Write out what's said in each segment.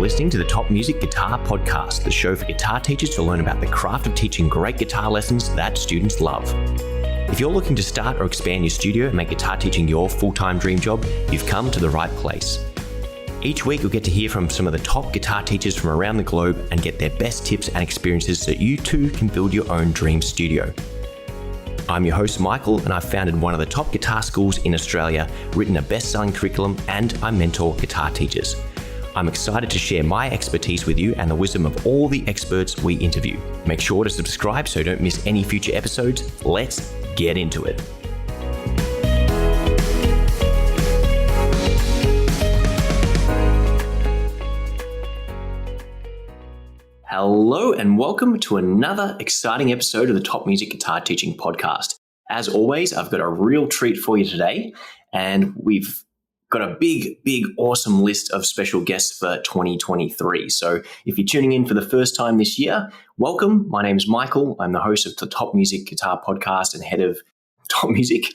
listening to the Top Music Guitar Podcast, the show for guitar teachers to learn about the craft of teaching great guitar lessons that students love. If you're looking to start or expand your studio and make guitar teaching your full-time dream job, you've come to the right place. Each week, you'll get to hear from some of the top guitar teachers from around the globe and get their best tips and experiences so you too can build your own dream studio. I'm your host, Michael, and I've founded one of the top guitar schools in Australia, written a best-selling curriculum, and I mentor guitar teachers. I'm excited to share my expertise with you and the wisdom of all the experts we interview. Make sure to subscribe so you don't miss any future episodes. Let's get into it. Hello and welcome to another exciting episode of the Top Music Guitar Teaching Podcast. As always, I've got a real treat for you today, and we've got a big, awesome list of special guests for 2023. So if you're tuning in for the first time this year, welcome. My name is Michael. I'm the host of the Top Music Guitar Podcast and head of Top Music.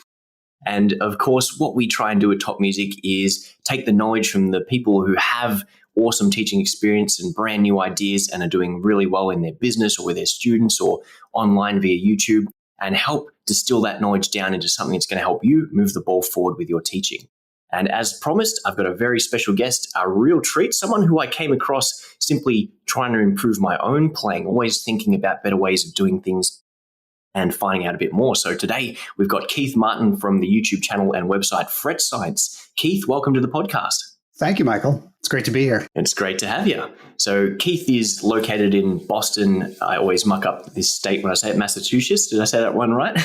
And of course, what we try and do at Top Music is take the knowledge from the people who have awesome teaching experience and brand new ideas and are doing really well in their business or with their students or online via YouTube, and help distill that knowledge down into something that's going to help you move the ball forward with your teaching. And as promised, I've got a very special guest, a real treat, someone who I came across simply trying to improve my own playing, always thinking about better ways of doing things and finding out a bit more. So today we've got Keith Martin from the YouTube channel and website Fret Science. Keith, welcome to the podcast. Thank you, Michael. It's great to be here. It's great to have you. So Keith is located in Boston. I always muck up this state when I say it, Massachusetts. Did I say that one right?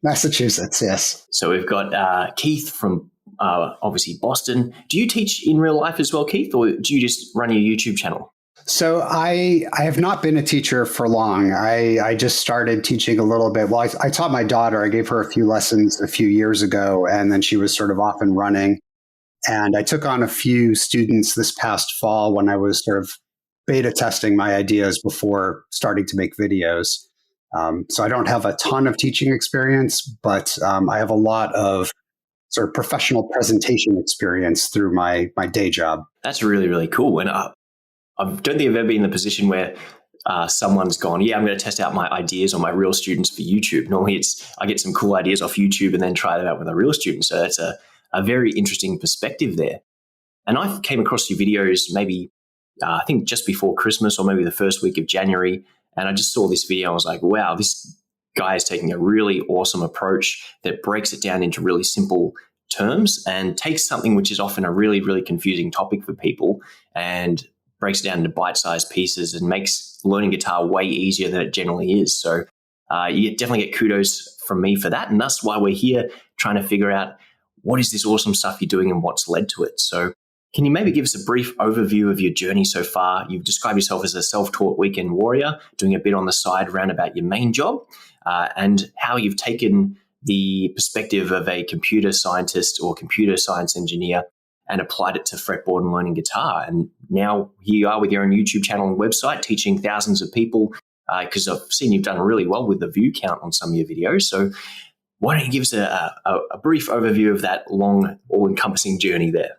Massachusetts, yes. So we've got Keith from obviously Boston. Do you teach in real life as well, Keith, or do you just run your YouTube channel? So I have not been a teacher for long. I just started teaching a little bit. Well, I taught my daughter. I gave her a few lessons a few years ago, and then she was sort of off and running. And I took on a few students this past fall when I was sort of beta testing my ideas before starting to make videos. So I don't have a ton of teaching experience, but I have a lot of sort of professional presentation experience through my day job. That's really cool. And I don't think I've ever been in the position where someone's gone, I'm going to test out my ideas on my real students for YouTube. Normally I get some cool ideas off YouTube and then try them out with a real student. So that's a very interesting perspective there. And I came across your videos maybe, I think just before Christmas or maybe the first week of January. And I just saw this video. I was like, wow, this guy is taking a really awesome approach that breaks it down into really simple terms and takes something which is often a really confusing topic for people and breaks it down into bite-sized pieces and makes learning guitar way easier than it generally is. So you definitely get kudos from me for that. And that's why we're here trying to figure out what is this awesome stuff you're doing and what's led to it. So can you maybe give us a brief overview of your journey so far? You've described yourself as a self-taught weekend warrior, doing a bit on the side around about your main job, and how you've taken the perspective of a computer scientist or computer science engineer and applied it to fretboard and learning guitar. And now here you are with your own YouTube channel and website, teaching thousands of people, because I've seen you've done really well with the view count on some of your videos. So why don't you give us a brief overview of that long, all-encompassing journey there?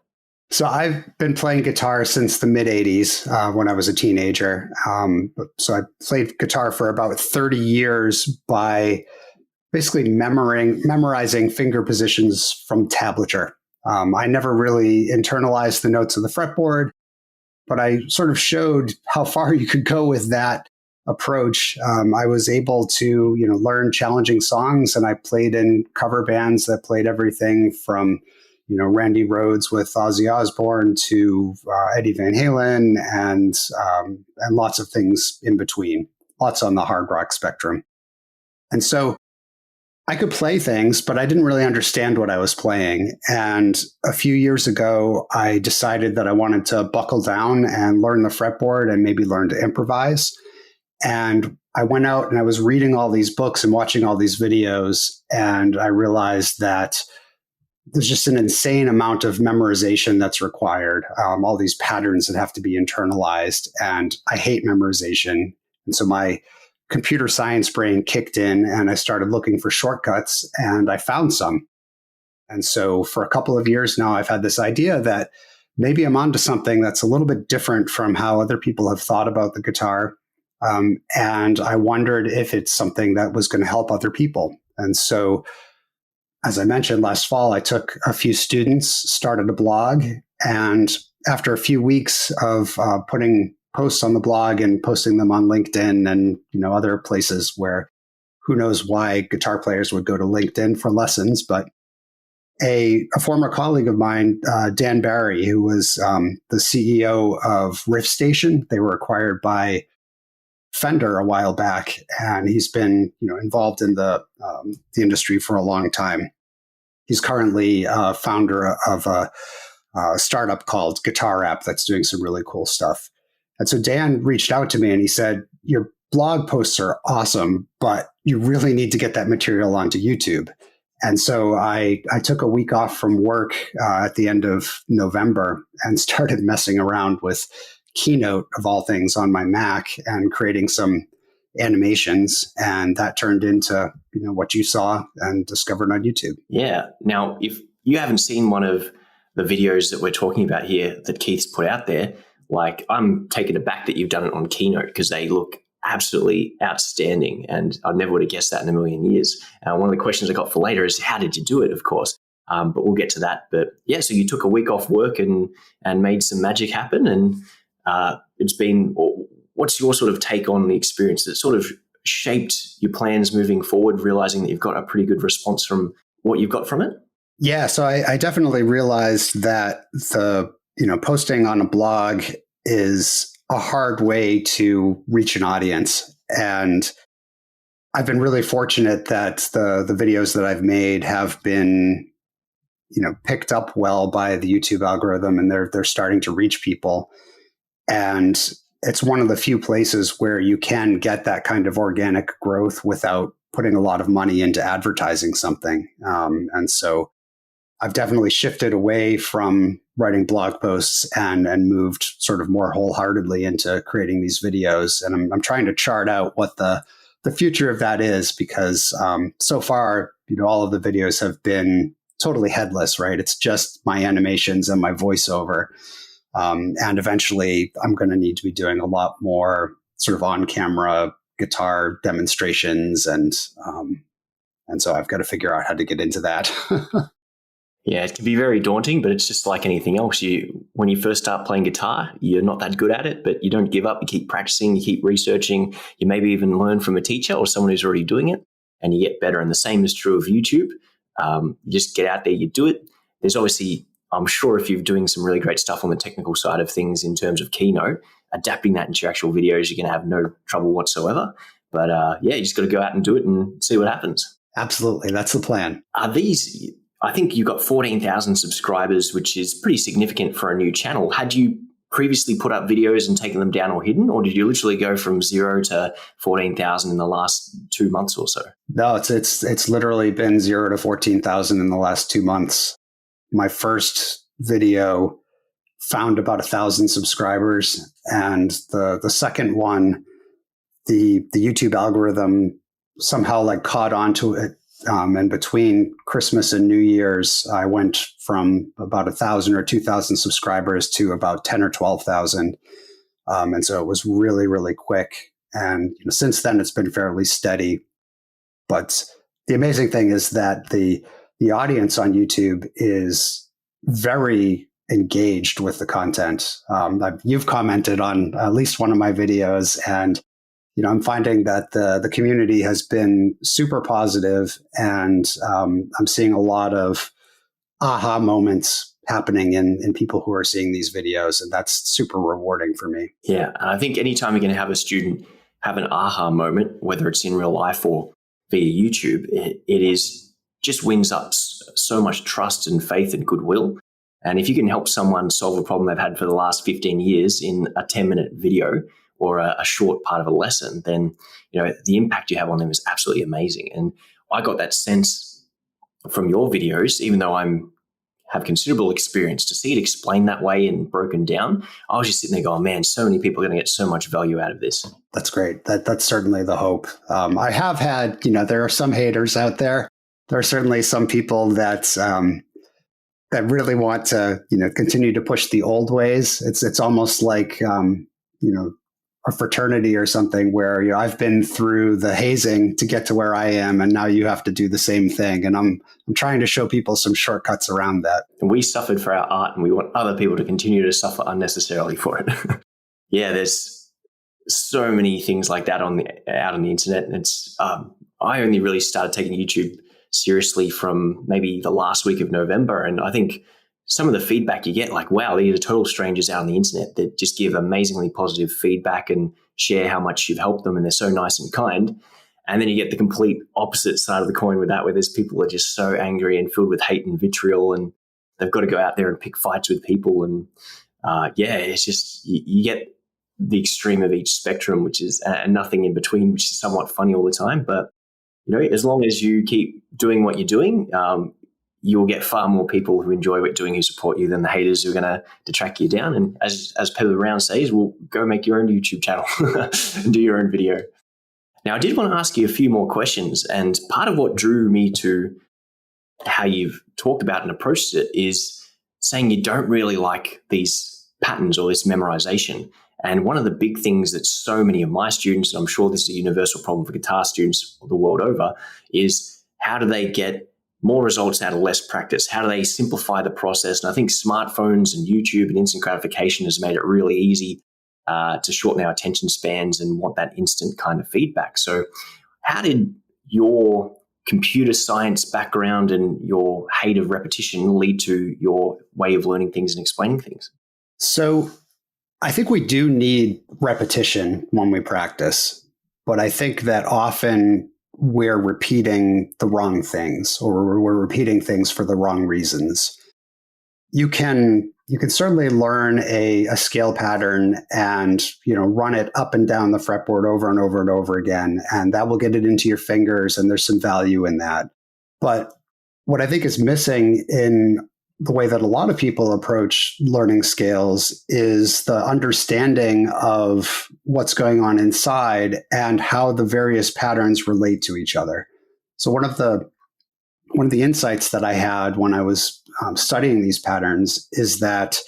So I've been playing guitar since the mid-'80s when I was a teenager. So I played guitar for about 30 years by basically memorizing finger positions from tablature. I never really internalized the notes of the fretboard, but I sort of showed how far you could go with that approach. I was able to, learn challenging songs, and I played in cover bands that played everything from, Randy Rhoads with Ozzy Osbourne to Eddie Van Halen and lots of things in between, lots on the hard rock spectrum. And so I could play things, but I didn't really understand what I was playing. And a few years ago, I decided that I wanted to buckle down and learn the fretboard and maybe learn to improvise. And I went out and I was reading all these books and watching all these videos, and I realized that there's just an insane amount of memorization that's required, all these patterns that have to be internalized, and I hate memorization. And so my computer science brain kicked in, and I started looking for shortcuts, and I found some. And so for a couple of years now, I've had this idea that maybe I'm onto something that's a little bit different from how other people have thought about the guitar. And I wondered if it's something that was going to help other people. And so, as I mentioned last fall, I took a few students, started a blog, and after a few weeks of putting posts on the blog and posting them on LinkedIn and other places where who knows why guitar players would go to LinkedIn for lessons, but a former colleague of mine, Dan Barry, who was the CEO of Riff Station, they were acquired by Fender a while back, and he's been involved in the industry for a long time. He's currently founder of a startup called Guitar App that's doing some really cool stuff. And so Dan reached out to me and he said, your blog posts are awesome, but you really need to get that material onto YouTube. And so I took a week off from work at the end of November and started messing around with Keynote, of all things, on my Mac and creating some animations. And that turned into what you saw and discovered on YouTube. Yeah. Now, if you haven't seen one of the videos that we're talking about here that Keith's put out there, like, I'm taken aback that you've done it on Keynote because they look absolutely outstanding. And I never would have guessed that in a million years. One of the questions I got for later is, how did you do it, of course? But we'll get to that. But yeah, so you took a week off work and made some magic happen. And it's been, what's your sort of take on the experience that sort of shaped your plans moving forward, realizing that you've got a pretty good response from what you've got from it? Yeah, so I definitely realized that the posting on a blog is a hard way to reach an audience. And I've been really fortunate that the videos that I've made have been, picked up well by the YouTube algorithm, and they're starting to reach people. And it's one of the few places where you can get that kind of organic growth without putting a lot of money into advertising something. And so I've definitely shifted away from writing blog posts and moved sort of more wholeheartedly into creating these videos. And I'm trying to chart out what the future of that is, because so far, all of the videos have been totally headless, right? It's just my animations and my voiceover. And eventually I'm going to need to be doing a lot more sort of on-camera guitar demonstrations. And so I've got to figure out how to get into that. Yeah, it can be very daunting, but it's just like anything else. When you first start playing guitar, you're not that good at it, but you don't give up. You keep practicing, you keep researching. You maybe even learn from a teacher or someone who's already doing it, and you get better. And the same is true of YouTube. You just get out there, you do it. There's obviously, I'm sure if you're doing some really great stuff on the technical side of things in terms of Keynote, adapting that into your actual videos, you're going to have no trouble whatsoever. But yeah, you just got to go out and do it and see what happens. Absolutely. That's the plan. I think you got 14,000 subscribers, which is pretty significant for a new channel. Had you previously put up videos and taken them down or hidden, or did you literally go from 0 to 14,000 in the last 2 months or so? No, it's literally been 0 to 14,000 in the last 2 months. My first video found about 1,000 subscribers, and the second one, the YouTube algorithm somehow caught onto it. And between Christmas and New Year's, I went from about 1,000 or 2,000 subscribers to about 10 or 12,000. And so it was really, really quick. And since then, it's been fairly steady. But the amazing thing is that the audience on YouTube is very engaged with the content. You've commented on at least one of my videos, and I'm finding that the community has been super positive, and I'm seeing a lot of aha moments happening in people who are seeing these videos, and that's super rewarding for me. Yeah, and I think anytime you're going to have a student have an aha moment, whether it's in real life or via YouTube, it is just wins up so much trust and faith and goodwill. And if you can help someone solve a problem they've had for the last 15 years in a 10-minute video or a short part of a lesson, then the impact you have on them is absolutely amazing. And I got that sense from your videos, even though have considerable experience, to see it explained that way and broken down. I was just sitting there going, man, so many people are going to get so much value out of this. That's great. That's certainly the hope. I have had, there are some haters out there. There are certainly some people that that really want to, continue to push the old ways. It's almost like, a fraternity or something where, I've been through the hazing to get to where I am, and now you have to do the same thing. And I'm trying to show people some shortcuts around that. And we suffered for our art, and we want other people to continue to suffer unnecessarily for it. Yeah, there's so many things like that out on the internet. And it's I only really started taking YouTube seriously from maybe the last week of November. And I think some of the feedback you get, like, wow, these are total strangers out on the internet that just give amazingly positive feedback and share how much you've helped them. And they're so nice and kind. And then you get the complete opposite side of the coin with that, where there's people who are just so angry and filled with hate and vitriol, and they've got to go out there and pick fights with people. And it's just, you get the extreme of each spectrum, which is nothing in between, which is somewhat funny all the time. But, as long as you keep doing what you're doing, you'll get far more people who enjoy what you're doing, who support you, than the haters who are going to detract you down. And as Peter Brown says, well, go make your own YouTube channel and do your own video. Now, I did want to ask you a few more questions. And part of what drew me to how you've talked about and approached it is saying you don't really like these patterns or this memorization. And one of the big things that so many of my students, and I'm sure this is a universal problem for guitar students the world over, is how do they get more results out of less practice? How do they simplify the process? And I think smartphones and YouTube and instant gratification has made it really easy to shorten our attention spans and want that instant kind of feedback. So how did your computer science background and your hate of repetition lead to your way of learning things and explaining things? So I think we do need repetition when we practice, but I think that often we're repeating the wrong things, or we're repeating things for the wrong reasons. You can certainly learn a scale pattern and run it up and down the fretboard over and over and over again, and that will get it into your fingers, and there's some value in that. But what I think is missing in the way that a lot of people approach learning scales is the understanding of what's going on inside and how the various patterns relate to each other. So one of the insights that I had when I was studying these patterns is that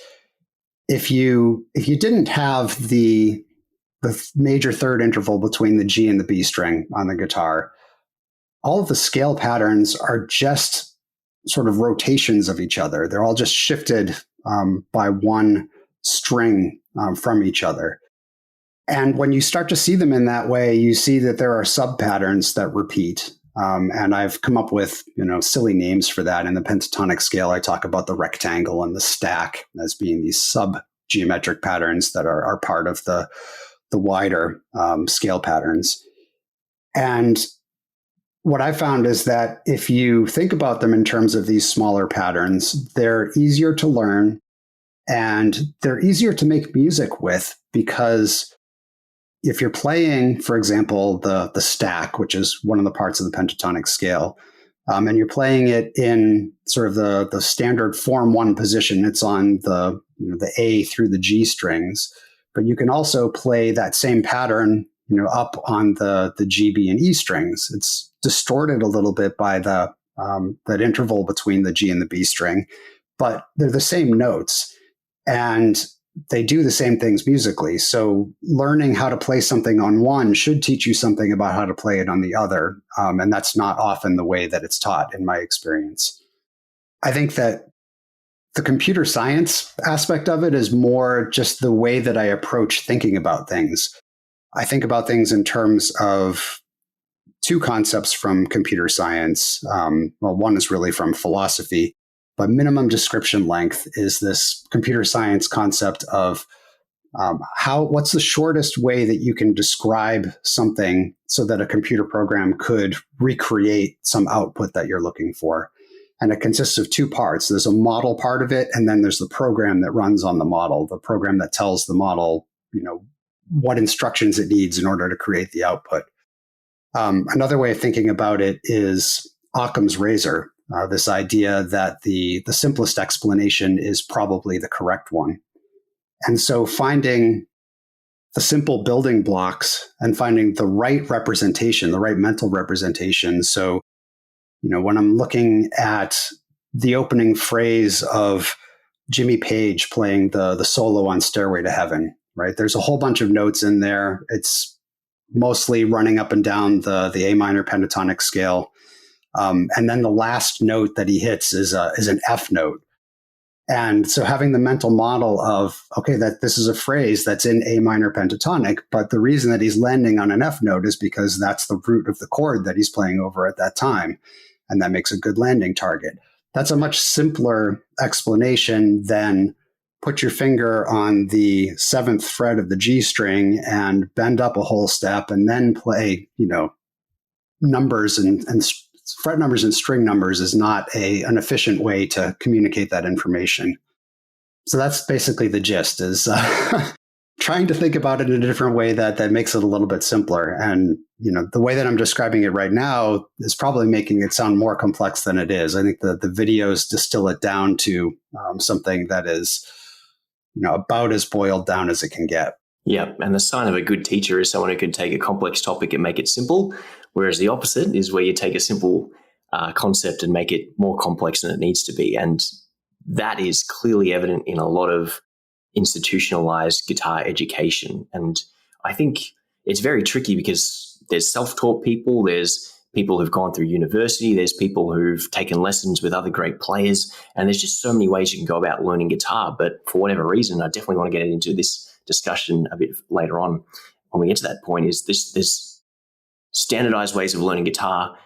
if you didn't have the major third interval between the G and the B string on the guitar, all of the scale patterns are just sort of rotations of each other. They're all just shifted by one string from each other. And when you start to see them in that way, you see that there are sub patterns that repeat. And I've come up with silly names for that. In the pentatonic scale, I talk about the rectangle and the stack as being these sub geometric patterns that are part of the wider scale patterns. And what I found is that if you think about them in terms of these smaller patterns, they're easier to learn and they're easier to make music with, because if you're playing, for example, the stack, which is one of the parts of the pentatonic scale, and you're playing it in sort of the standard form 1 position, it's on the A through the G strings, but you can also play that same pattern up on the G, B, and E strings. It's distorted a little bit by that interval between the G and the B string, but they're the same notes and they do the same things musically. So learning how to play something on one should teach you something about how to play it on the other. And that's not often the way that it's taught in my experience. I think that the computer science aspect of it is more just the way that I approach thinking about things. I think about things in terms of two concepts from computer science. One is really from philosophy, but minimum description length is this computer science concept of what's the shortest way that you can describe something so that a computer program could recreate some output that you're looking for. And it consists of two parts. There's a model part of it, and then there's the program that runs on the model, the program that tells the model, what instructions it needs in order to create the output. Another way of thinking about it is Occam's razor, this idea that the simplest explanation is probably the correct one. And so finding the simple building blocks and finding the right representation, the right mental representation. So, when I'm looking at the opening phrase of Jimmy Page playing the solo on Stairway to Heaven, right? There's a whole bunch of notes in there. It's mostly running up and down the A minor pentatonic scale. And then the last note that he hits is an F note. And so having the mental model of, okay, that this is a phrase that's in A minor pentatonic, but the reason that he's landing on an F note is because that's the root of the chord that he's playing over at that time. And that makes a good landing target. That's a much simpler explanation than put your finger on the 7th fret of the G string and bend up a whole step and then play, numbers and fret numbers and string numbers is not an efficient way to communicate that information. So that's basically the gist, is trying to think about it in a different way that makes it a little bit simpler. And, the way that I'm describing it right now is probably making it sound more complex than it is. I think the videos distill it down to something that is, about as boiled down as it can get. Yeah, and the sign of a good teacher is someone who can take a complex topic and make it simple, whereas the opposite is where you take a simple concept and make it more complex than it needs to be. And that is clearly evident in a lot of institutionalized guitar education. And I think it's very tricky because there's self-taught people, there's people who've gone through university, there's people who've taken lessons with other great players, and there's just so many ways you can go about learning guitar. But for whatever reason, I definitely want to get into this discussion a bit later on when we get to that point, is there's standardized ways of learning guitar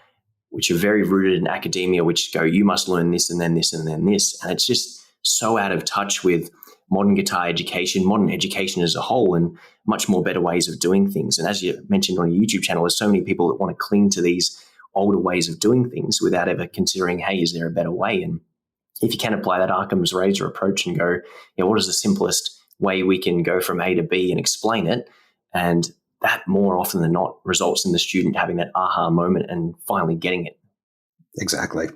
which are very rooted in academia, which go, you must learn this and then this and then this. And it's just so out of touch with modern guitar education, modern education as a whole, and much more better ways of doing things. And as you mentioned on your YouTube channel, there's so many people that want to cling to these older ways of doing things without ever considering, hey, is there a better way? And if you can apply that Occam's razor approach and go, what is the simplest way we can go from A to B and explain it? And that more often than not results in the student having that aha moment and finally getting it. Exactly.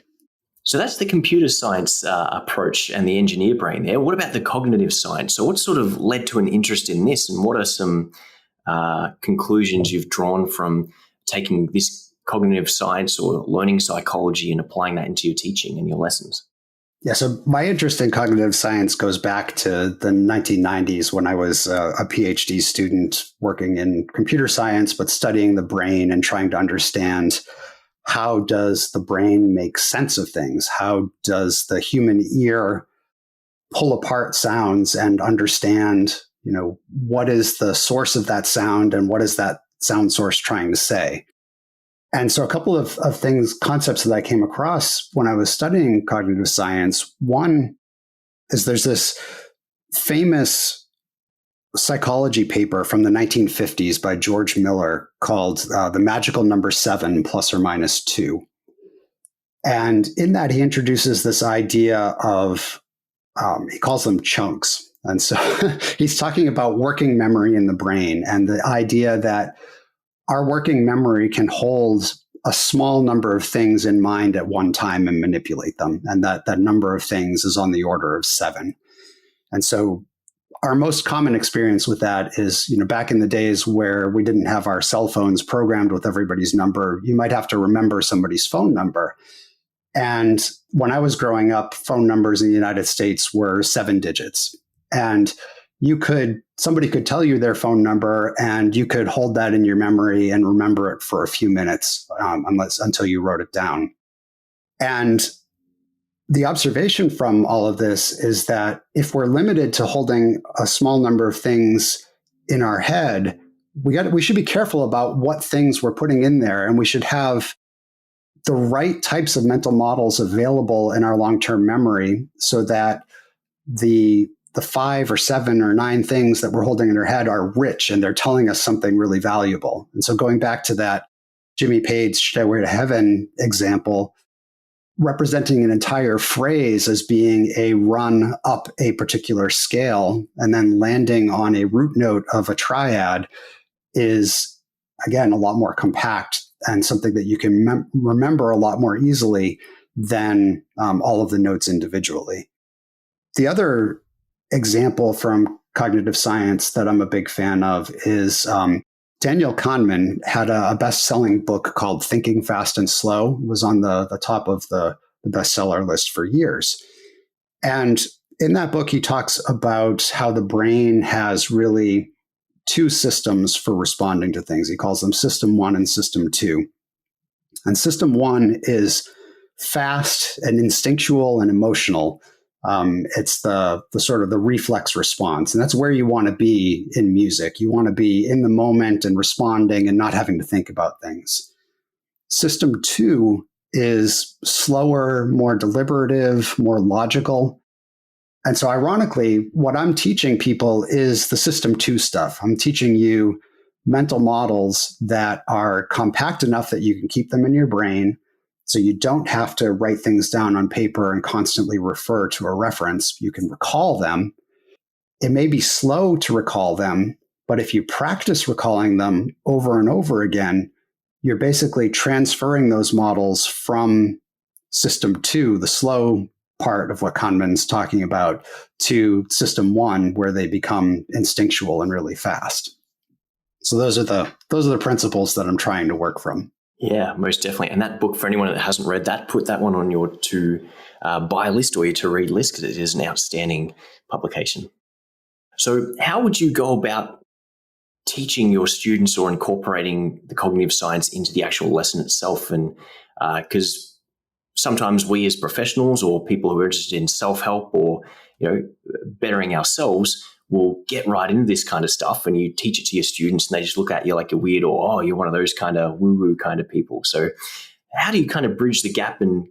So that's the computer science approach and the engineer brain there. What about the cognitive science? So what sort of led to an interest in this, and what are some conclusions you've drawn from taking this cognitive science or learning psychology and applying that into your teaching and your lessons? Yeah, so my interest in cognitive science goes back to the 1990s when I was a PhD student working in computer science, but studying the brain and trying to understand, how does the brain make sense of things? How does the human ear pull apart sounds and understand, what is the source of that sound and what is that sound source trying to say? And so a couple of concepts that I came across when I was studying cognitive science. One is there's this famous psychology paper from the 1950s by George Miller called The Magical Number 7 plus or minus 2. And in that, he introduces this idea of, he calls them chunks. And so he's talking about working memory in the brain and the idea that our working memory can hold a small number of things in mind at one time and manipulate them. And that number of things is on the order of 7. And so our most common experience with that is, back in the days where we didn't have our cell phones programmed with everybody's number, you might have to remember somebody's phone number. And when I was growing up, phone numbers in the United States were 7 digits. And somebody could tell you their phone number and you could hold that in your memory and remember it for a few minutes, until you wrote it down. And the observation from all of this is that if we're limited to holding a small number of things in our head, we should be careful about what things we're putting in there, and we should have the right types of mental models available in our long-term memory so that the 5 or 7 or 9 things that we're holding in our head are rich and they're telling us something really valuable. And so going back to that Jimmy Page Stairway to Heaven example, representing an entire phrase as being a run up a particular scale and then landing on a root note of a triad is, again, a lot more compact and something that you can remember a lot more easily than all of the notes individually. The other example from cognitive science that I'm a big fan of is Daniel Kahneman had a best-selling book called Thinking Fast and Slow. It was on the top of the the bestseller list for years. And in that book, he talks about how the brain has really two systems for responding to things. He calls them System 1 and System 2. And System 1 is fast and instinctual and emotional. It's the sort of the reflex response. And that's where you want to be in music. You want to be in the moment and responding and not having to think about things. System 2 is slower, more deliberative, more logical. And so ironically, what I'm teaching people is the System 2 stuff. I'm teaching you mental models that are compact enough that you can keep them in your brain, so you don't have to write things down on paper and constantly refer to a reference. You can recall them. It may be slow to recall them, but if you practice recalling them over and over again, you're basically transferring those models from System 2, the slow part of what Kahneman's talking about, to System 1, where they become instinctual and really fast. So those are the principles that I'm trying to work from. Yeah, most definitely. And that book, for anyone that hasn't read that, put that one on your to buy list or your to read list, because it is an outstanding publication. So how would you go about teaching your students or incorporating the cognitive science into the actual lesson itself? And because sometimes we as professionals or people who are interested in self-help or bettering ourselves will get right into this kind of stuff, and you teach it to your students and they just look at you like a weird, or, oh, you're one of those kind of woo-woo kind of people. So how do you kind of bridge the gap and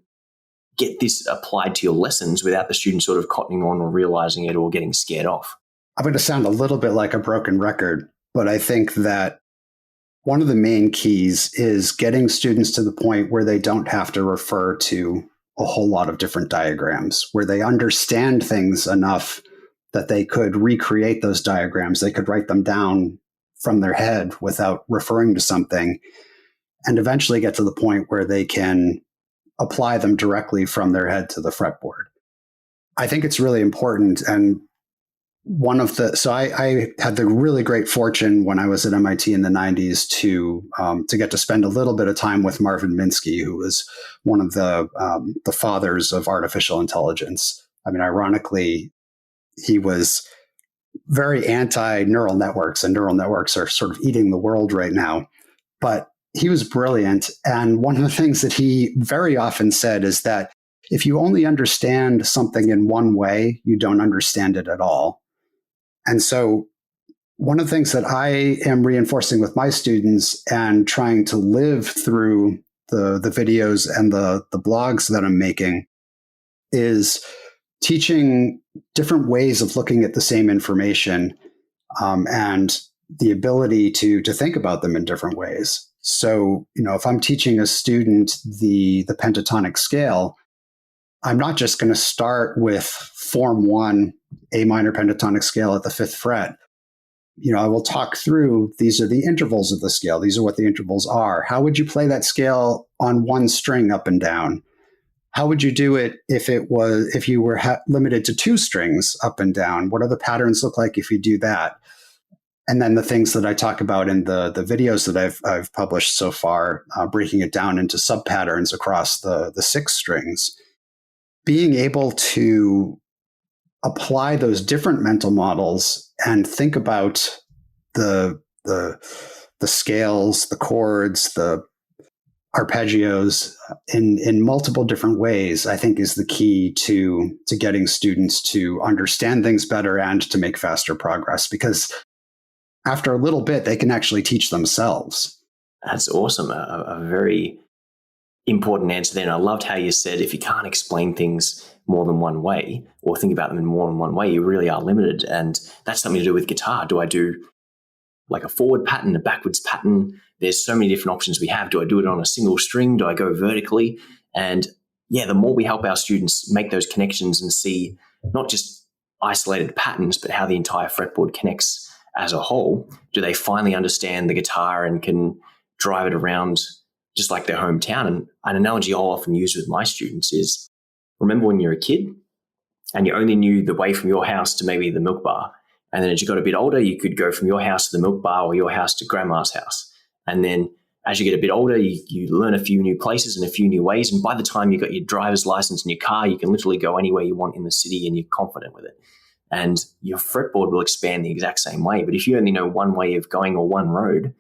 get this applied to your lessons without the student sort of cottoning on or realizing it or getting scared off? I'm going to sound a little bit like a broken record, but I think that one of the main keys is getting students to the point where they don't have to refer to a whole lot of different diagrams, where they understand things enough that they could recreate those diagrams. They could write them down from their head without referring to something, and eventually get to the point where they can apply them directly from their head to the fretboard. I think it's really important. And I had the really great fortune when I was at MIT in the 90s to get to spend a little bit of time with Marvin Minsky, who was one of the fathers of artificial intelligence. I mean, ironically, he was very anti-neural networks, and neural networks are sort of eating the world right now. But he was brilliant. And one of the things that he very often said is that if you only understand something in one way, you don't understand it at all. And so one of the things that I am reinforcing with my students and trying to live through the videos and the blogs that I'm making is teaching different ways of looking at the same information, and the ability to think about them in different ways. So, if I'm teaching a student the pentatonic scale, I'm not just going to start with Form 1, A minor pentatonic scale at the 5th fret. I will talk through, these are the intervals of the scale. These are what the intervals are. How would you play that scale on one string up and down? How would you do it if you were limited to 2 strings up and down? What do the patterns look like if you do that? And then the things that I talk about in the videos that I've published so far, breaking it down into sub patterns across the 6 strings. Being able to apply those different mental models and think about the scales, the chords, the arpeggios in multiple different ways, I think is the key to getting students to understand things better and to make faster progress, because after a little bit, they can actually teach themselves. That's awesome. A very important answer there. And I loved how you said, if you can't explain things more than one way or think about them in more than one way, you really are limited. And that's something to do with guitar. Do I do like a forward pattern, a backwards pattern? There's so many different options we have. Do I do it on a single string? Do I go vertically? And yeah, the more we help our students make those connections and see not just isolated patterns, but how the entire fretboard connects as a whole, do they finally understand the guitar and can drive it around just like their hometown? And an analogy I'll often use with my students is, remember when you're a kid and you only knew the way from your house to maybe the milk bar. And then as you got a bit older, you could go from your house to the milk bar or your house to grandma's house. And then as you get a bit older, you learn a few new places and a few new ways. And by the time you've got your driver's license and your car, you can literally go anywhere you want in the city and you're confident with it. And your fretboard will expand the exact same way. But if you only know one way of going or one road,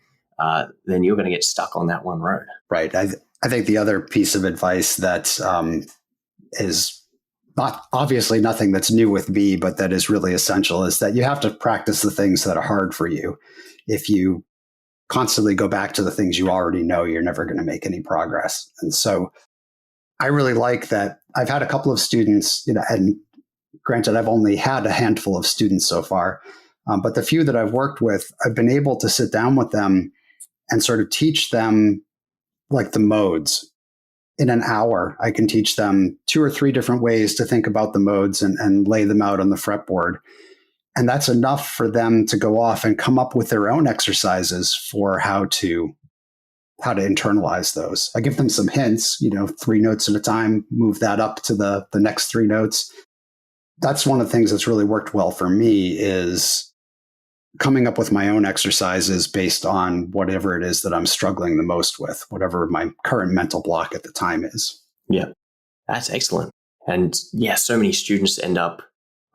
then you're going to get stuck on that one road. Right. I think the other piece of advice that is not obviously nothing that's new with me, but that is really essential is that you have to practice the things that are hard for you. If you constantly go back to the things you already know, you're never going to make any progress. And so I really like that. I've had a couple of students, and granted, I've only had a handful of students so far, but the few that I've worked with, I've been able to sit down with them and sort of teach them like the modes. In an hour, I can teach them 2 or 3 different ways to think about the modes and lay them out on the fretboard. And that's enough for them to go off and come up with their own exercises for how to internalize those. I give them some hints, 3 notes at a time, move that up to the next 3 notes. That's one of the things that's really worked well for me is coming up with my own exercises based on whatever it is that I'm struggling the most with, whatever my current mental block at the time is. Yeah, that's excellent. And yeah, so many students end up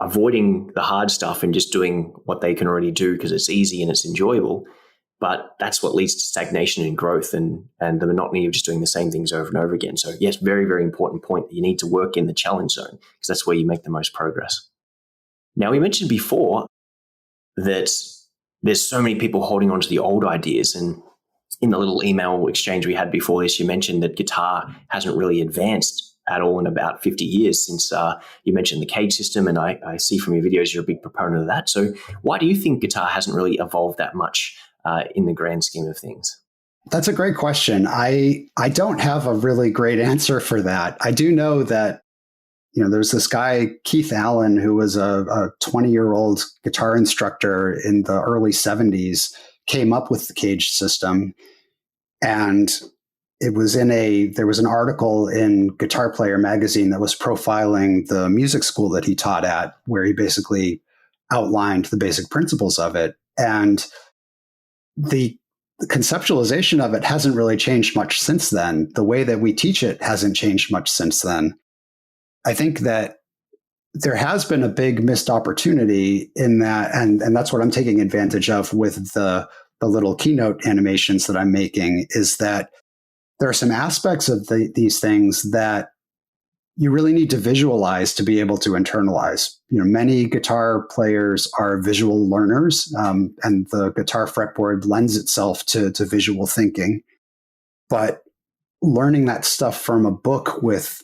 avoiding the hard stuff and just doing what they can already do because it's easy and it's enjoyable. But that's what leads to stagnation and growth and the monotony of just doing the same things over and over again. So yes, very, very important point that you need to work in the challenge zone because that's where you make the most progress. Now, we mentioned before that there's so many people holding on to the old ideas. And in the little email exchange we had before this, you mentioned that guitar hasn't really advanced at all in about 50 years since you mentioned the cage system. And I see from your videos you're a big proponent of that. So why do you think guitar hasn't really evolved that much in the grand scheme of things? That's a great question. I don't have a really great answer for that. I do know that there's this guy, Keith Allen, who was a 20-year-old guitar instructor in the early 70s, came up with the cage system. And there was an article in Guitar Player magazine that was profiling the music school that he taught at, where he basically outlined the basic principles of it. And the conceptualization of it hasn't really changed much since then. The way that we teach it hasn't changed much since then. I think that there has been a big missed opportunity in that, and that's what I'm taking advantage of with the little Keynote animations that I'm making, is that there are some aspects of these things that you really need to visualize to be able to internalize. Many guitar players are visual learners, and the guitar fretboard lends itself to visual thinking. But learning that stuff from a book with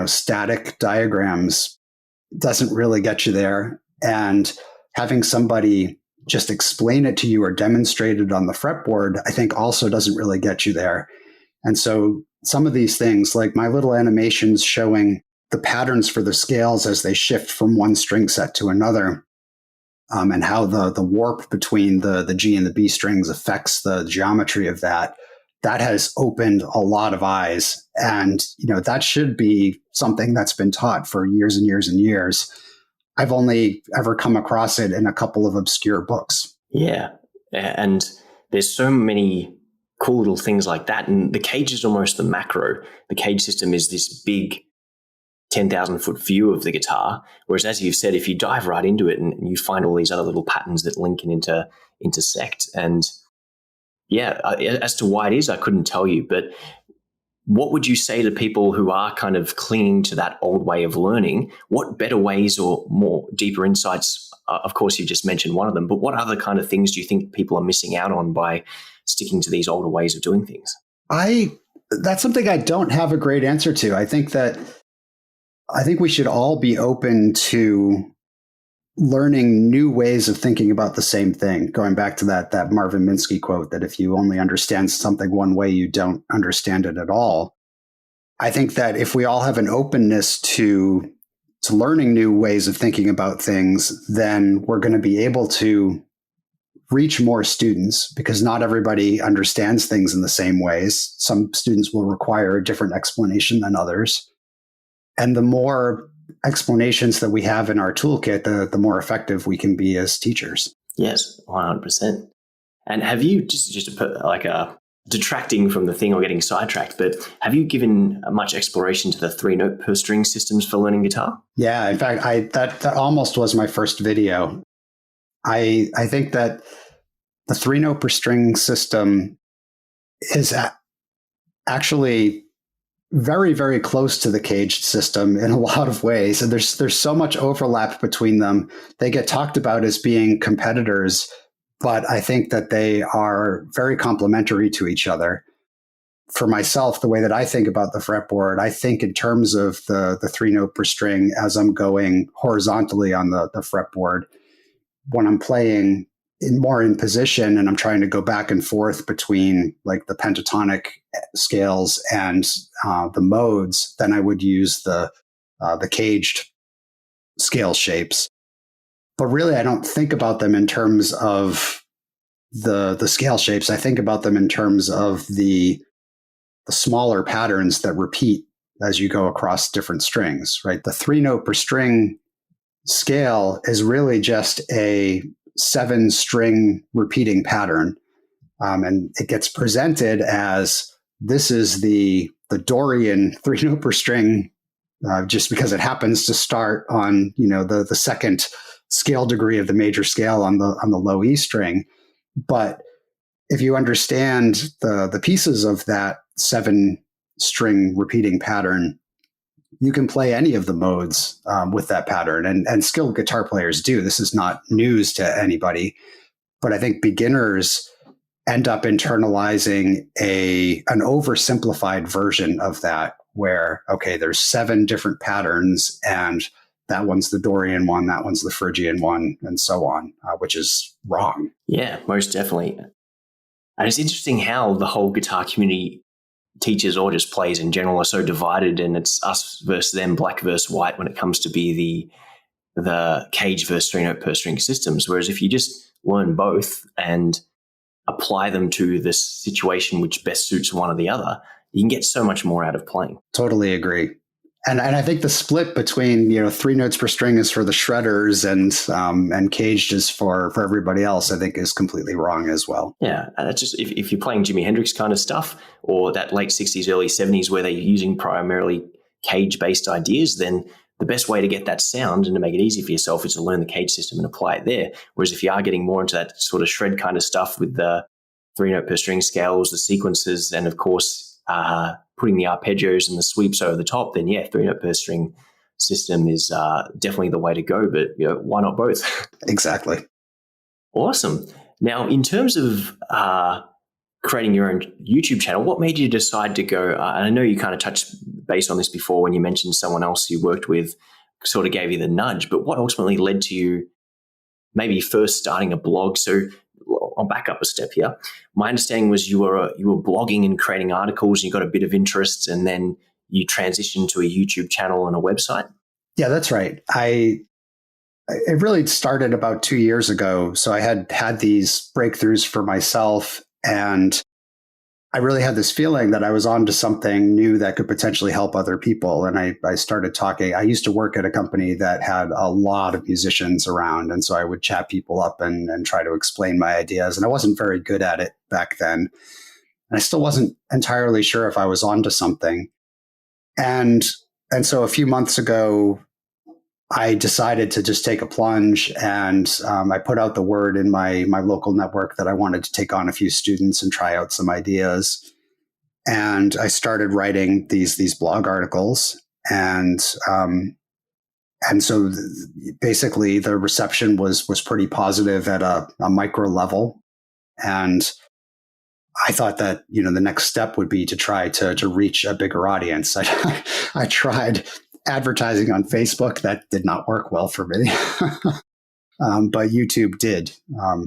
static diagrams doesn't really get you there. And having somebody just explain it to you or demonstrate it on the fretboard, I think also doesn't really get you there. And so some of these things, like my little animations showing the patterns for the scales as they shift from one string set to another, and how the warp between the G and the B strings affects the geometry of that has opened a lot of eyes. And, that should be something that's been taught for years and years and years. I've only ever come across it in a couple of obscure books. Yeah. And there's so many cool little things like that. And the cage is almost the macro. The cage system is this big 10,000 foot view of the guitar. Whereas, as you've said, if you dive right into it and you find all these other little patterns that link and intersect. And yeah, as to why it is, I couldn't tell you. But what would you say to people who are kind of clinging to that old way of learning? What better ways or more deeper insights? Of course, you just mentioned one of them, but what other kind of things do you think people are missing out on by sticking to these older ways of doing things? That's something I don't have a great answer to. I think we should all be open to learning new ways of thinking about the same thing. Going back to that Marvin Minsky quote that if you only understand something one way, you don't understand it at all. I think that if we all have an openness to learning new ways of thinking about things, then we're going to be able to reach more students, because not everybody understands things in the same ways. Some students will require a different explanation than others. And the more explanations that we have in our toolkit, the more effective we can be as teachers. Yes, 100%. And have you, just to put like a detracting from the thing or getting sidetracked, but have you given much exploration to the 3-note per string systems for learning guitar? Yeah, in fact, that almost was my first video. I think that the 3-note per string system is actually very, very close to the caged system in a lot of ways. And there's so much overlap between them. They get talked about as being competitors, but I think that they are very complementary to each other. For myself, the way that I think about the fretboard, I think in terms of the 3-note per string as I'm going horizontally on the fretboard. When I'm playing more in position and I'm trying to go back and forth between like the pentatonic scales and the modes, then I would use the caged scale shapes. But really, I don't think about them in terms of the scale shapes. I think about them in terms of the smaller patterns that repeat as you go across different strings, right? The 3-note per string scale is really just a 7-string repeating pattern. And it gets presented as this is the Dorian 3-note per string, just because it happens to start on, the second scale degree of the major scale on the low E string. But if you understand the pieces of that 7-string repeating pattern, you can play any of the modes with that pattern. And skilled guitar players do. This is not news to anybody. But I think beginners end up internalizing an oversimplified version of that where, okay, there's 7 different patterns and that one's the Dorian one, that one's the Phrygian one, and so on, which is wrong. Yeah, most definitely. And it's interesting how the whole guitar community, teachers or just players in general, are so divided, and it's us versus them, black versus white, when it comes to be the cage versus 3-note per string systems. Whereas if you just learn both and apply them to the situation which best suits one or the other, you can get so much more out of playing. Totally agree. And I think the split between 3 notes per string is for the shredders and caged is for everybody else, I think is completely wrong as well. Yeah, and that's just if you're playing Jimi Hendrix kind of stuff or that late 60s, early 70s where they're using primarily cage-based ideas, then the best way to get that sound and to make it easy for yourself is to learn the cage system and apply it there. Whereas if you are getting more into that sort of shred kind of stuff with the 3-note per string scales, the sequences, and of course putting the arpeggios and the sweeps over the top, then 3-note per string system is definitely the way to go. But why not both? Exactly. Awesome. Now, in terms of creating your own YouTube channel, what made you decide to go? And I know you kind of touched base on this before when you mentioned someone else you worked with sort of gave you the nudge, but what ultimately led to you maybe first starting a blog? So I'll back up a step here. My understanding was you were blogging and creating articles, and you got a bit of interest, and then you transitioned to a YouTube channel and a website. Yeah, that's right. It really started about 2 years ago. So I had these breakthroughs for myself, and I really had this feeling that I was onto something new that could potentially help other people. And I started talking. I used to work at a company that had a lot of musicians around. And so I would chat people up and try to explain my ideas. And I wasn't very good at it back then. And I still wasn't entirely sure if I was onto something. And so a few months ago, I decided to just take a plunge, and I put out the word in my local network that I wanted to take on a few students and try out some ideas. And I started writing these blog articles, and so basically the reception was pretty positive at a micro level. And I thought that the next step would be to try to reach a bigger audience. I tried advertising on Facebook. That did not work well for me, but YouTube did.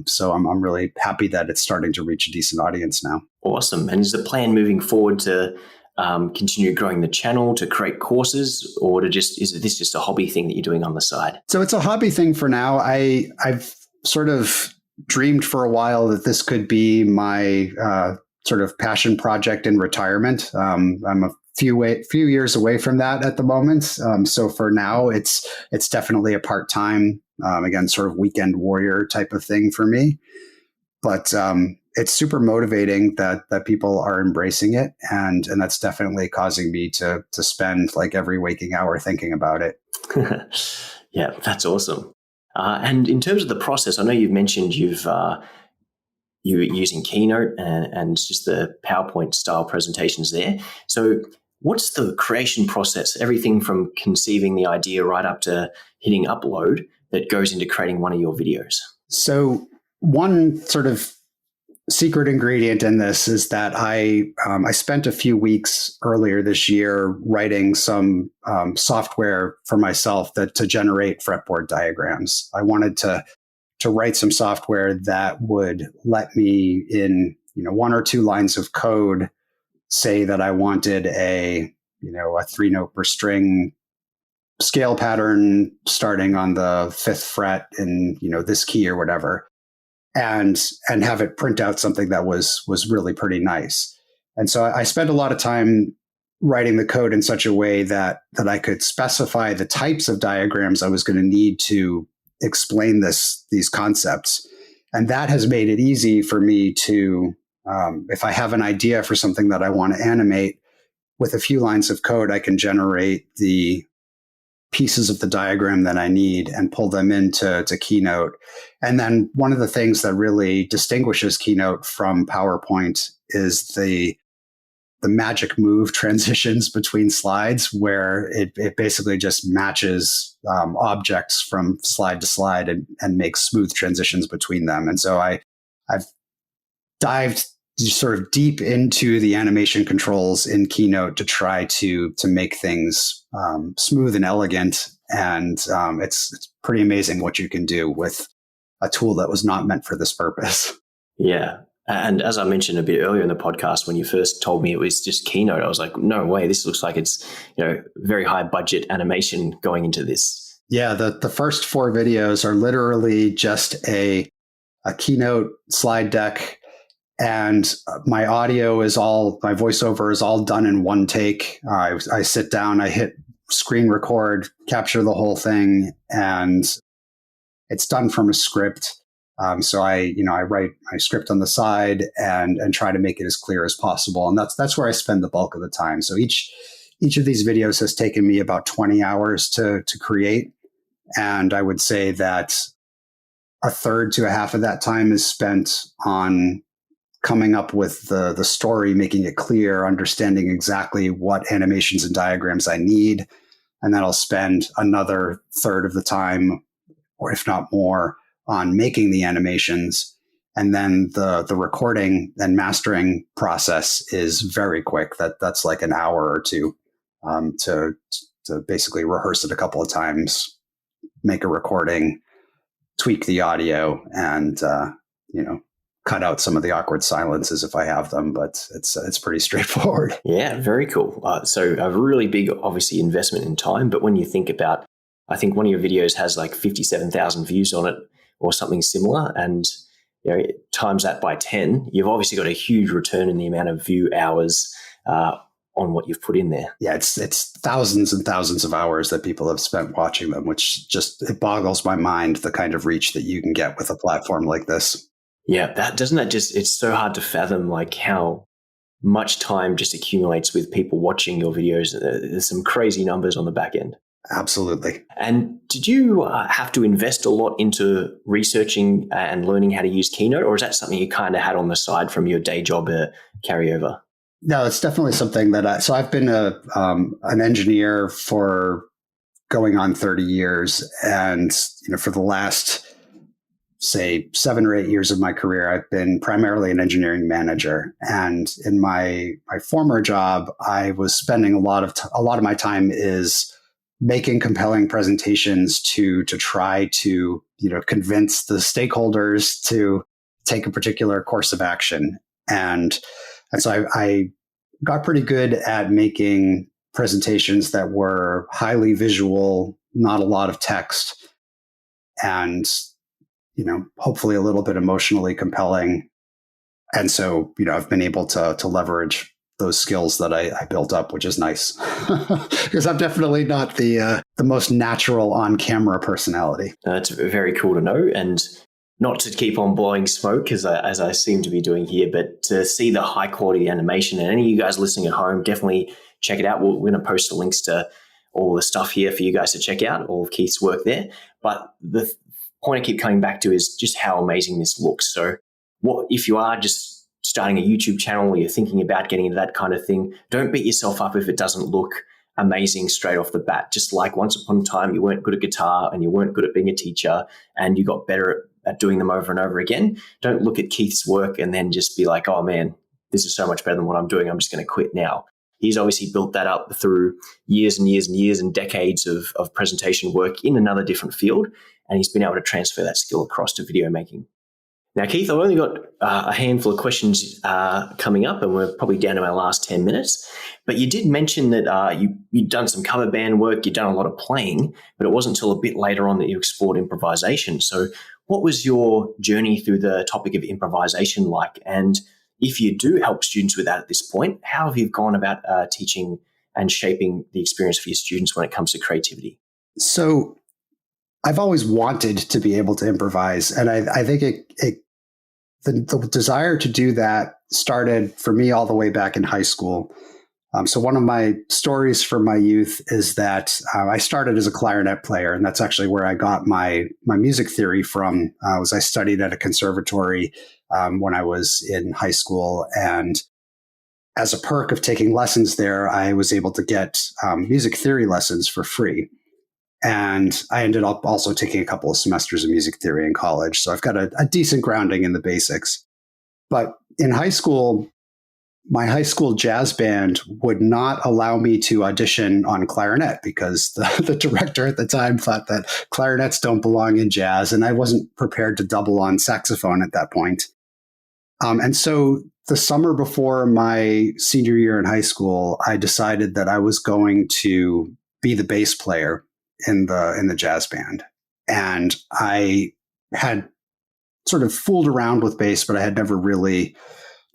So I'm really happy that it's starting to reach a decent audience now. Awesome. And is the plan moving forward to continue growing the channel, to create courses, or is this just a hobby thing that you're doing on the side? So it's a hobby thing for now. I've sort of dreamed for a while that this could be my sort of passion project in retirement. I'm a few years away from that at the moment. So for now, it's definitely a part-time, again, sort of weekend warrior type of thing for me. But it's super motivating that people are embracing it. And that's definitely causing me to spend like every waking hour thinking about it. Yeah, that's awesome. And in terms of the process, I know you've mentioned you were using Keynote and just the PowerPoint style presentations there. So what's the creation process? Everything from conceiving the idea right up to hitting upload that goes into creating one of your videos? So one sort of secret ingredient in this is that I spent a few weeks earlier this year writing some software for myself to generate fretboard diagrams. I wanted to write some software that would let me, in one or two lines of code, say that I wanted a 3-note per string scale pattern starting on the 5th fret in this key or whatever, and have it print out something that was really pretty nice. And so I spent a lot of time writing the code in such a way that I could specify the types of diagrams I was going to need to explain these concepts. And that has made it easy for me to, if I have an idea for something that I want to animate, with a few lines of code, I can generate the pieces of the diagram that I need and pull them into Keynote. And then one of the things that really distinguishes Keynote from PowerPoint is the magic move transitions between slides, where it basically just matches objects from slide to slide and makes smooth transitions between them. And so I've dived sort of deep into the animation controls in Keynote to try to make things smooth and elegant. And it's pretty amazing what you can do with a tool that was not meant for this purpose. Yeah. And as I mentioned a bit earlier in the podcast, when you first told me it was just Keynote, I was like, no way, this looks like it's very high budget animation going into this. Yeah, the first 4 videos are literally just a Keynote slide deck. And my voiceover is all done in one take. I sit down, I hit screen record, capture the whole thing, and it's done from a script. So I write my script on the side and try to make it as clear as possible. And that's where I spend the bulk of the time. So each of these videos has taken me about 20 hours to create. And I would say that a third to a half of that time is spent on coming up with the story, making it clear, understanding exactly what animations and diagrams I need. And then I'll spend another third of the time, or if not more, on making the animations. And then the recording and mastering process is very quick. That's like an hour or two to basically rehearse it a couple of times, make a recording, tweak the audio, and cut out some of the awkward silences if I have them, but it's pretty straightforward. Yeah, very cool. So a really big, obviously, investment in time. But when you think about, I think one of your videos has like 57,000 views on it or something similar, and times that by 10, you've obviously got a huge return in the amount of view hours on what you've put in there. Yeah, it's thousands and thousands of hours that people have spent watching them, which it boggles my mind, the kind of reach that you can get with a platform like this. Yeah, it's so hard to fathom like how much time just accumulates with people watching your videos. There's some crazy numbers on the back end. Absolutely. And did you have to invest a lot into researching and learning how to use Keynote, or is that something you kind of had on the side from your day job carryover? No, it's definitely something that I've been an engineer for going on 30 years. And, for the last, say, 7 or 8 years of my career, I've been primarily an engineering manager. And in my former job, I was spending a lot of my time is making compelling presentations to try to, convince the stakeholders to take a particular course of action. And so I got pretty good at making presentations that were highly visual, not a lot of text, and hopefully a little bit emotionally compelling. And so, I've been able to leverage those skills that I built up, which is nice, because I'm definitely not the most natural on-camera personality. That's very cool to know. And not to keep on blowing smoke as I seem to be doing here, but to see the high quality animation. And any of you guys listening at home, definitely check it out. We're going to post the links to all the stuff here for you guys to check out, all of Keith's work there. But the point I keep coming back to is just how amazing this looks. So what if you are just starting a YouTube channel or you're thinking about getting into that kind of thing, don't beat yourself up if it doesn't look amazing straight off the bat. Just like once upon a time, you weren't good at guitar and you weren't good at being a teacher and you got better at doing them over and over again. Don't look at Keith's work and then just be like, oh man, this is so much better than what I'm doing. I'm just going to quit now. He's obviously built that up through years and years and years and decades of presentation work in another different field. And he's been able to transfer that skill across to video making. Now, Keith, I've only got a handful of questions coming up, and we're probably down to our last 10 minutes. But you did mention that you'd done some cover band work, you'd done a lot of playing, but it wasn't until a bit later on that you explored improvisation. So what was your journey through the topic of improvisation like? And if you do help students with that at this point, how have you gone about teaching and shaping the experience for your students when it comes to creativity? So I've always wanted to be able to improvise. And I think the desire to do that started for me all the way back in high school. So one of my stories from my youth is that I started as a clarinet player, and that's actually where I got my music theory from. I studied at a conservatory when I was in high school, and as a perk of taking lessons there, I was able to get music theory lessons for free. And I ended up also taking a couple of semesters of music theory in college. So I've got a decent grounding in the basics. But in high school, my high school jazz band would not allow me to audition on clarinet because the director at the time thought that clarinets don't belong in jazz. And I wasn't prepared to double on saxophone at that point. And so the summer before my senior year in high school, I decided that I was going to be the bass player in the jazz band. And I had sort of fooled around with bass, but I had never really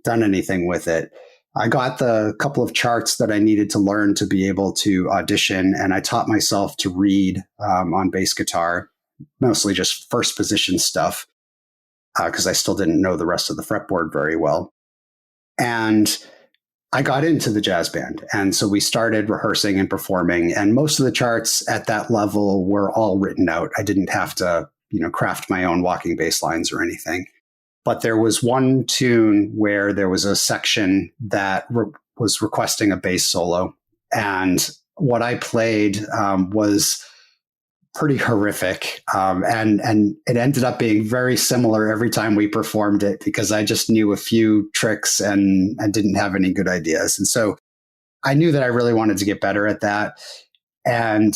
done anything with it. I got the couple of charts that I needed to learn to be able to audition, and I taught myself to read on bass guitar, mostly just first position stuff, because I still didn't know the rest of the fretboard very well. And I got into the jazz band. And so we started rehearsing and performing, and most of the charts at that level were all written out. I didn't have to, craft my own walking bass lines or anything. But there was one tune where there was a section that was requesting a bass solo. And what I played was pretty horrific. And it ended up being very similar every time we performed it because I just knew a few tricks and didn't have any good ideas. And so I knew that I really wanted to get better at that. And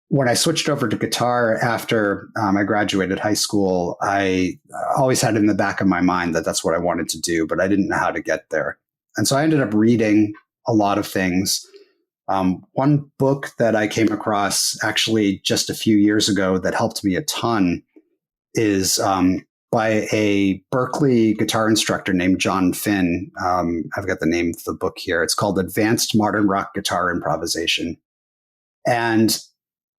when I switched over to guitar after I graduated high school, I always had in the back of my mind that that's what I wanted to do, but I didn't know how to get there. And so I ended up reading a lot of things. One book that I came across actually just a few years ago that helped me a ton is by a Berkeley guitar instructor named John Finn. I've got the name of the book here. It's called Advanced Modern Rock Guitar Improvisation. And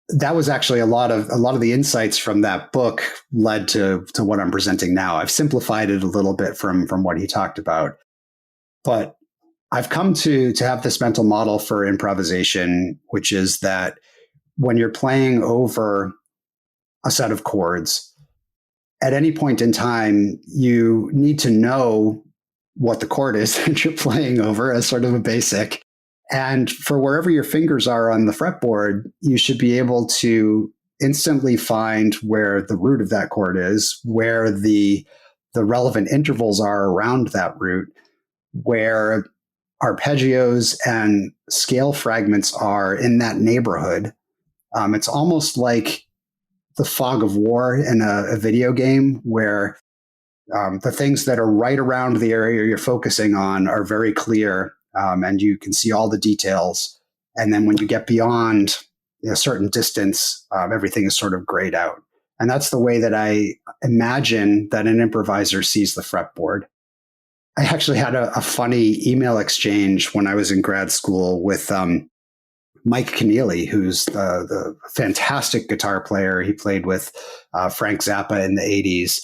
that was actually a lot of the insights from that book led to what I'm presenting now. I've simplified it a little bit from what he talked about, but I've come to have this mental model for improvisation, which is that when you're playing over a set of chords, at any point in time, you need to know what the chord is that you're playing over as sort of a basic. And for wherever your fingers are on the fretboard, you should be able to instantly find where the root of that chord is, where the relevant intervals are around that root, where arpeggios and scale fragments are in that neighborhood. It's almost like the fog of war in a video game where the things that are right around the area you're focusing on are very clear. And you can see all the details. And then when you get beyond a certain distance, everything is sort of grayed out. And that's the way that I imagine that an improviser sees the fretboard. I actually had a funny email exchange when I was in grad school with Mike Keneally, who's the fantastic guitar player. He played with Frank Zappa in the 80s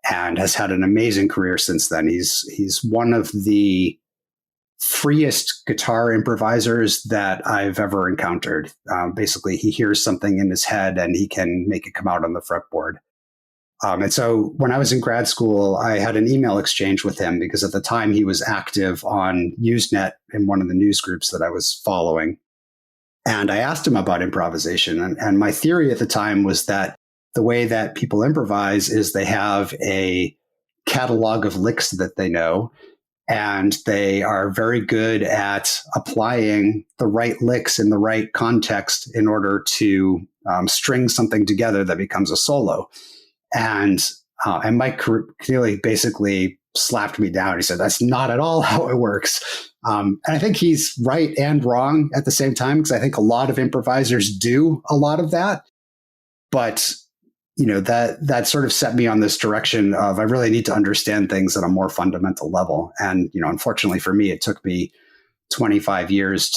and has had an amazing career since then. He's one of the freest guitar improvisers that I've ever encountered. Basically, he hears something in his head and he can make it come out on the fretboard. And so when I was in grad school, I had an email exchange with him because at the time he was active on Usenet in one of the news groups that I was following. And I asked him about improvisation. And my theory at the time was that the way that people improvise is they have a catalog of licks that they know, and they are very good at applying the right licks in the right context in order to string something together that becomes a solo. And Mike Keneally basically slapped me down. He said, that's not at all how it works. And I think he's right and wrong at the same time, because I think a lot of improvisers do a lot of that. But, that sort of set me on this direction of I really need to understand things at a more fundamental level. And, unfortunately for me, it took me 25 years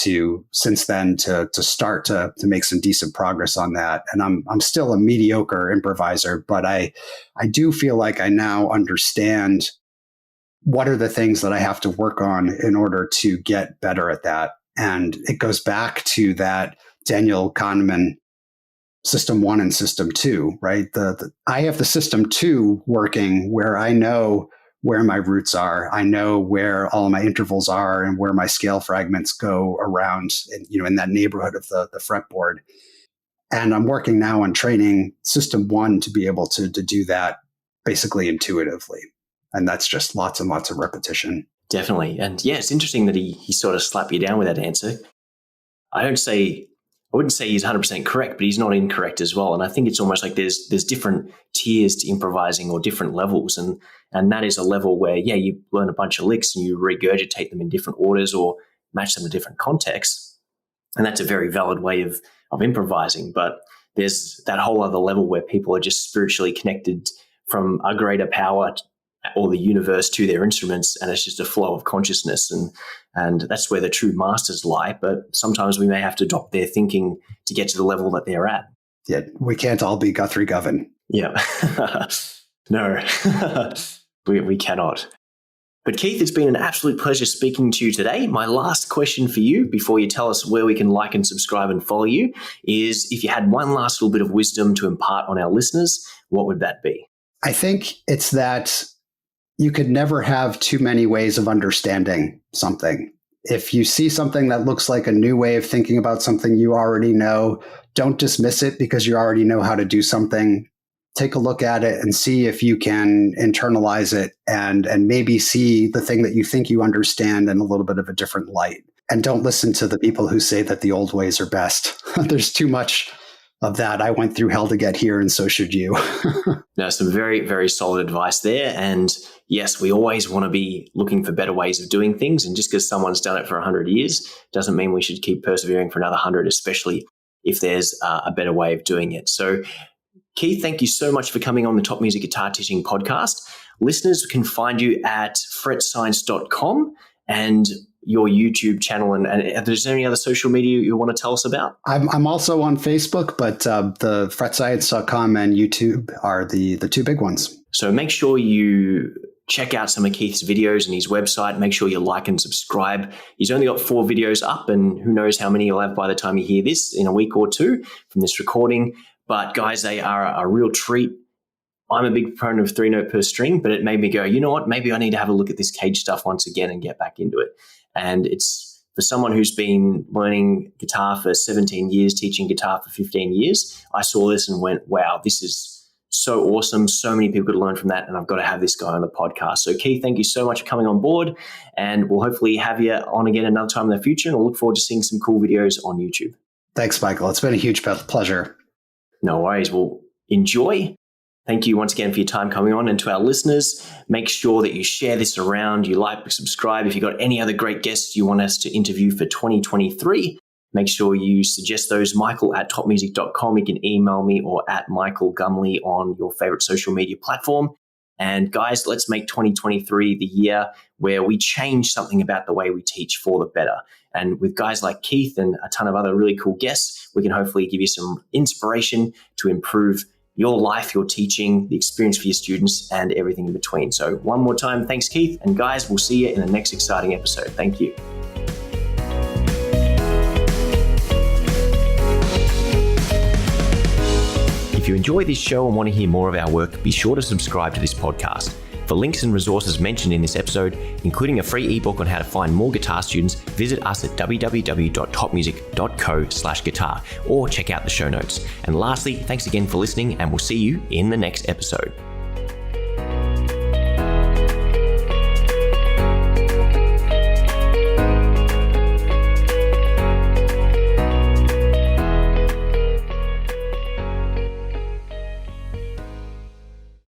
since then to start to make some decent progress on that. And I'm still a mediocre improviser, but I do feel like I now understand what are the things that I have to work on in order to get better at that. And it goes back to that Daniel Kahneman system 1 and system 2, right? I have the system 2 working where I know where my roots are. I know where all my intervals are and where my scale fragments go around, in that neighborhood of the fretboard. And I'm working now on training system 1 to be able to do that basically intuitively. And that's just lots and lots of repetition. Definitely. And yeah, it's interesting that he sort of slapped you down with that answer. I wouldn't say he's 100% correct, but he's not incorrect as well. And I think it's almost like there's different tiers to improvising or different levels. And that is a level where, you learn a bunch of licks and you regurgitate them in different orders or match them to different contexts. And that's a very valid way of improvising. But there's that whole other level where people are just spiritually connected from a greater power or the universe to their instruments, and it's just a flow of consciousness, and that's where the true masters lie. But sometimes we may have to adopt their thinking to get to the level that they're at. Yeah, we can't all be Guthrie Govan. Yeah, no, we cannot. But Keith, it's been an absolute pleasure speaking to you today. My last question for you, before you tell us where we can like and subscribe and follow you, is if you had one last little bit of wisdom to impart on our listeners, what would that be? I think it's that you could never have too many ways of understanding something. If you see something that looks like a new way of thinking about something you already know, don't dismiss it because you already know how to do something. Take a look at it and see if you can internalize it and maybe see the thing that you think you understand in a little bit of a different light. And don't listen to the people who say that the old ways are best. There's too much of that. I went through hell to get here, and so should you. Now, some very, very solid advice there. And yes, we always want to be looking for better ways of doing things. And just because someone's done it for 100 years doesn't mean we should keep persevering for another 100, especially if there's a better way of doing it. So, Keith, thank you so much for coming on the Top Music Guitar Teaching Podcast. Listeners can find you at fretscience.com and your YouTube channel. And is there any other social media you want to tell us about? I'm also on Facebook, but the fretscience.com and YouTube are the two big ones. So make sure you check out some of Keith's videos and his website. Make sure you like and subscribe. He's only got 4 videos up, and who knows how many you'll have by the time you hear this in a week or two from this recording. But guys, they are a real treat. I'm a big proponent of 3-note per string, but it made me go, you know what, maybe I need to have a look at this cage stuff once again and get back into it. And it's for someone who's been learning guitar for 17 years, teaching guitar for 15 years. I saw this and went, wow, this is so awesome. So many people could learn from that, and I've got to have this guy on the podcast. So Keith, thank you so much for coming on board, and we'll hopefully have you on again another time in the future, and we'll look forward to seeing some cool videos on YouTube. Thanks, Michael. It's been a huge pleasure. No worries. Well, enjoy. Thank you once again for your time coming on. And to our listeners, make sure that you share this around, you like, subscribe. If you've got any other great guests you want us to interview for 2023, make sure you suggest those. Michael@topmusic.com. You can email me, or at Michael Gumley on your favorite social media platform. And guys, let's make 2023 the year where we change something about the way we teach for the better. And with guys like Keith and a ton of other really cool guests, we can hopefully give you some inspiration to improve your life, your teaching, the experience for your students, and everything in between. So one more time, thanks, Keith. And guys, we'll see you in the next exciting episode. Thank you. If you enjoy this show and want to hear more of our work, be sure to subscribe to this podcast. For links and resources mentioned in this episode, including a free ebook on how to find more guitar students, visit us at www.topmusic.co/guitar or check out the show notes. And lastly, thanks again for listening, and we'll see you in the next episode.